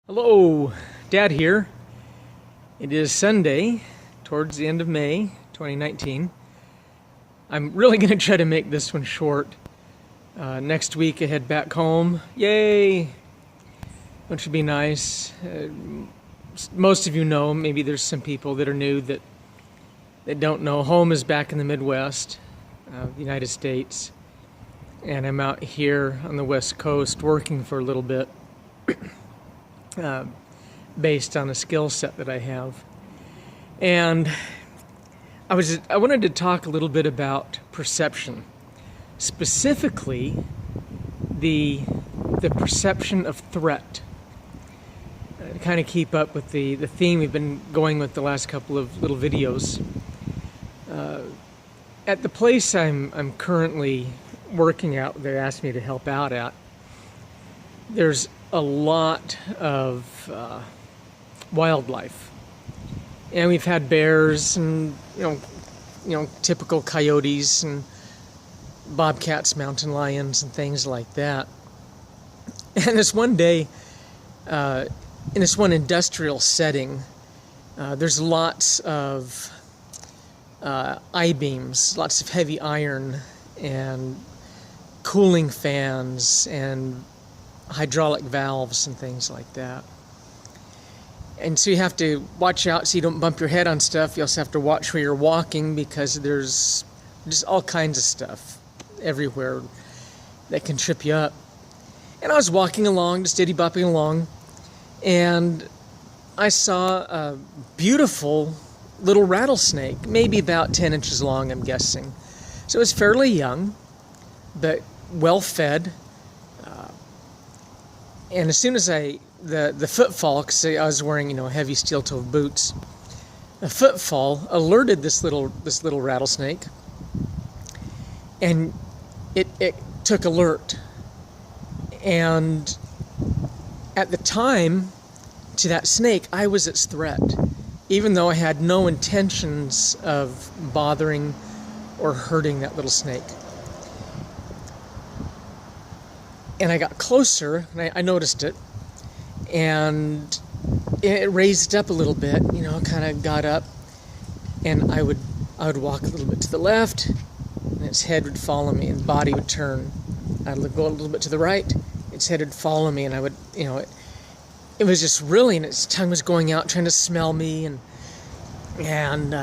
Hello, Dad here. It is Sunday, towards the end of May 2019. I'm really going to try to make this one short. Next week I head back home. Yay! Which would be nice. Most of you know, maybe there's some people that are new that don't know. Home is back in the Midwest, the United States. And I'm out here on the West Coast working for a little bit. Based on a skill set that I have. And I wanted to talk a little bit about perception, specifically the perception of threat. To kind of keep up with the theme we've been going with the last couple of little videos. At the place I'm currently working out, they asked me to help out at, there's a lot of wildlife, and we've had bears and you know typical coyotes and bobcats, mountain lions, and things like that. And this one day, in this one industrial setting, there's lots of I-beams, lots of heavy iron, and cooling fans, and hydraulic valves and things like that. And so you have to watch out so you don't bump your head on stuff. You also have to watch where you're walking, because there's just all kinds of stuff everywhere that can trip you up. And I was walking along, just diddy-bopping along, and I saw a beautiful little rattlesnake, maybe about 10 inches long, I'm guessing. So it was fairly young, but well-fed. And as soon as the footfall, because I was wearing heavy steel-toed boots, the footfall alerted this little rattlesnake, and it took alert. And at the time, to that snake, I was its threat, even though I had no intentions of bothering or hurting that little snake. And I got closer, and I noticed it, and it raised up a little bit, kind of got up, and I would walk a little bit to the left, and its head would follow me, and the body would turn. I'd go a little bit to the right, its head would follow me, and I would, it was just really, and its tongue was going out, trying to smell me, and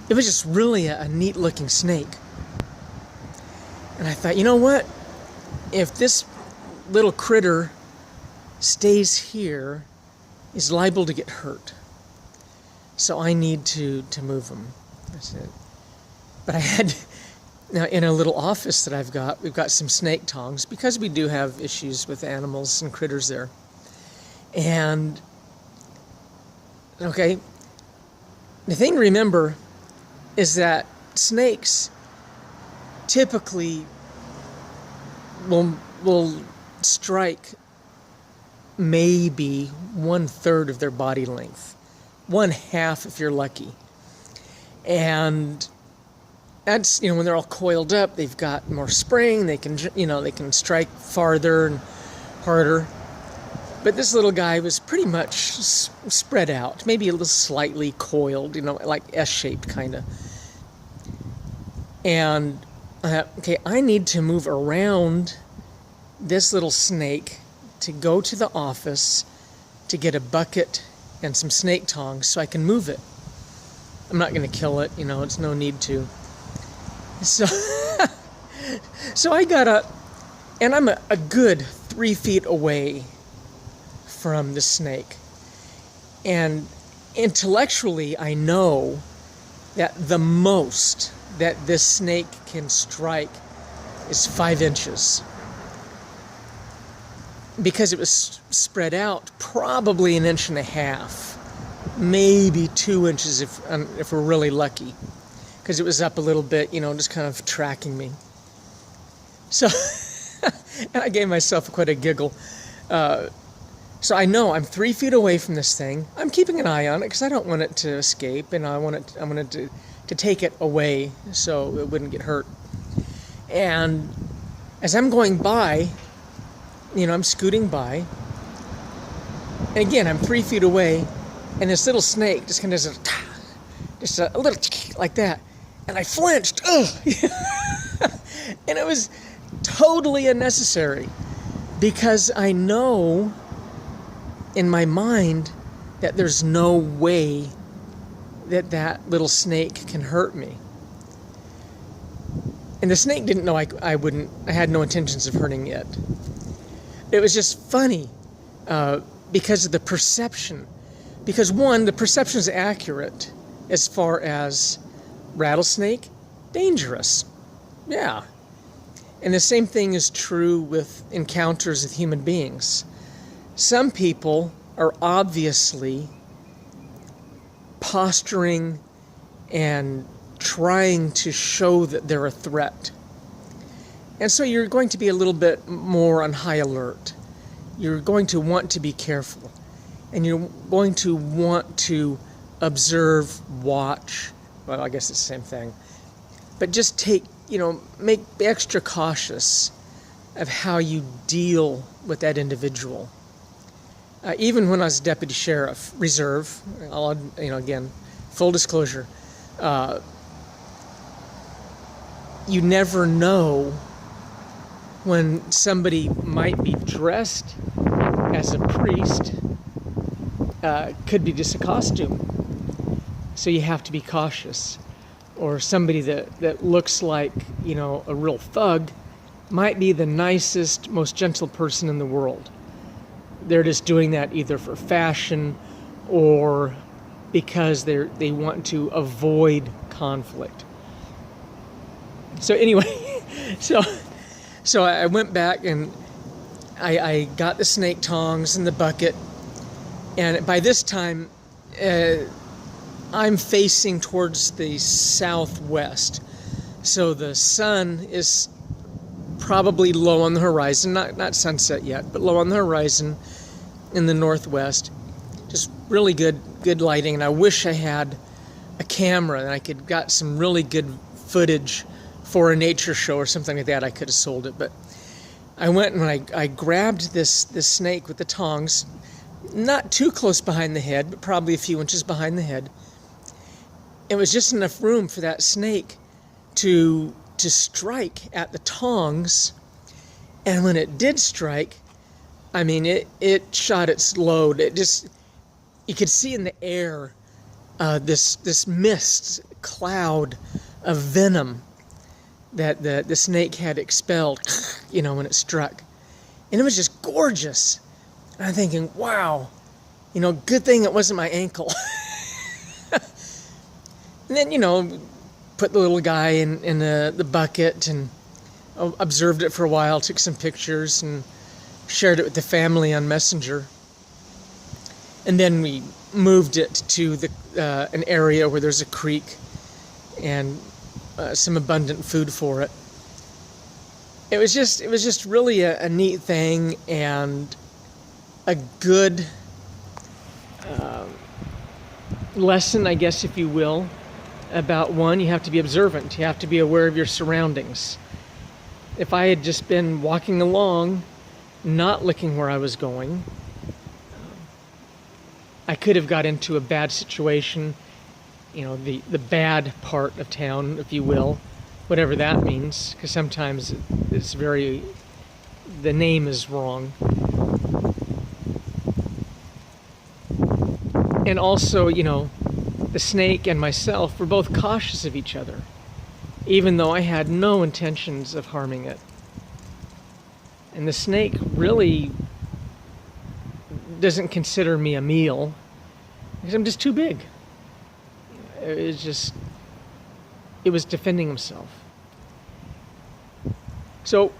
it was just really a neat-looking snake. And I thought, you know what? If this little critter stays here, he's liable to get hurt. So I need to move him. That's it. But I had, now in a little office that we've got some snake tongs, because we do have issues with animals and critters there. And, okay, the thing to remember is that snakes typically will strike maybe 1/3 of their body length, 1/2 if you're lucky. And that's, when they're all coiled up, they've got more spring, they can strike farther and harder. But this little guy was pretty much spread out, maybe a little slightly coiled, like S-shaped kind of. And okay, I need to move around this little snake to go to the office to get a bucket and some snake tongs so I can move it. I'm not going to kill it, it's no need to. So, so I got up, and I'm a good 3 feet away from the snake. And intellectually, I know that the most that this snake can strike is 5 inches. Because it was spread out, probably 1.5 inches, maybe 2 inches if we're really lucky. Because it was up a little bit, just kind of tracking me. So, and I gave myself quite a giggle. So I know I'm 3 feet away from this thing. I'm keeping an eye on it because I don't want it to escape, and I wanted to take it away so it wouldn't get hurt. And as I'm going by, I'm scooting by, And again, I'm 3 feet away, and this little snake just kind of does just a little like that. And I flinched. Ugh. And it was totally unnecessary, because I know in my mind that there's no way that that little snake can hurt me. And the snake didn't know I had no intentions of hurting it. It was just funny because of the perception. Because one, the perception is accurate as far as rattlesnake, dangerous. Yeah. And the same thing is true with encounters with human beings. Some people are obviously posturing and trying to show that they're a threat. And so you're going to be a little bit more on high alert. You're going to want to be careful. And you're going to want to observe, watch. Well, I guess it's the same thing. But just be extra cautious of how you deal with that individual. Even when I was deputy sheriff, reserve, again, full disclosure, you never know when somebody might be dressed as a priest, could be just a costume. So you have to be cautious. Or somebody that looks like, a real thug might be the nicest, most gentle person in the world. They're just doing that either for fashion or because they want to avoid conflict. So anyway, so I went back and I got the snake tongs and the bucket, and by this time I'm facing towards the southwest, so the sun is probably low on the horizon, not sunset yet, but low on the horizon in the northwest. Just really good lighting, and I wish I had a camera and I could got some really good footage for a nature show or something like that. I could have sold it, but I went and I grabbed this snake with the tongs, not too close behind the head, but probably a few inches behind the head. It was just enough room for that snake to strike at the tongs, and when it did strike, I mean, it shot its load. You could see in the air this mist cloud of venom that the snake had expelled, when it struck. And it was just gorgeous. And I'm thinking, wow, good thing it wasn't my ankle. And then, put the little guy in the bucket and observed it for a while, took some pictures and shared it with the family on Messenger. And then we moved it to an area where there's a creek and some abundant food for it. It was just really a neat thing, and a good lesson, I guess, if you will, about one, you have to be observant. You have to be aware of your surroundings. If I had just been walking along, not looking where I was going, I could have got into a bad situation, the bad part of town, if you will, whatever that means, because sometimes the name is wrong. And also, the snake and myself were both cautious of each other, even though I had no intentions of harming it. And the snake really doesn't consider me a meal because I'm just too big. It was defending himself. So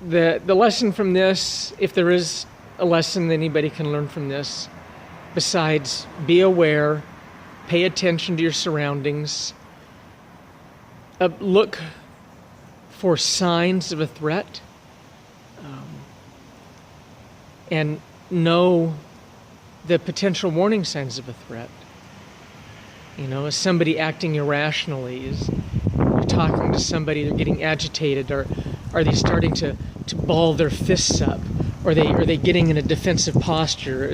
the lesson from this, if there is a lesson that anybody can learn from this, besides be aware, pay attention to your surroundings, look for signs of a threat, and know the potential warning signs of a threat. Is somebody acting irrationally? Is you're talking to somebody, they're getting agitated, or are they starting to ball their fists up? Or are they getting in a defensive posture?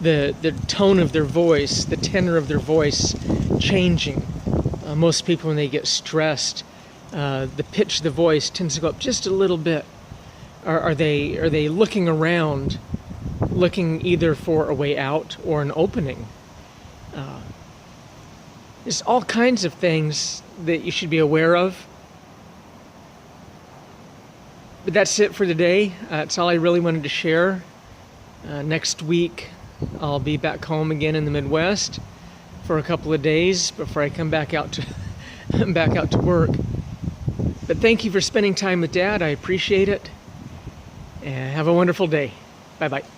the tone of their voice, the tenor of their voice changing. Most people, when they get stressed, the pitch of the voice tends to go up just a little bit. Are they looking around, looking either for a way out or an opening? There's all kinds of things that you should be aware of. But that's it for today. That's all I really wanted to share. Next week, I'll be back home again in the Midwest for a couple of days before I come back out to work. But thank you for spending time with Dad. I appreciate it. And have a wonderful day. Bye-bye.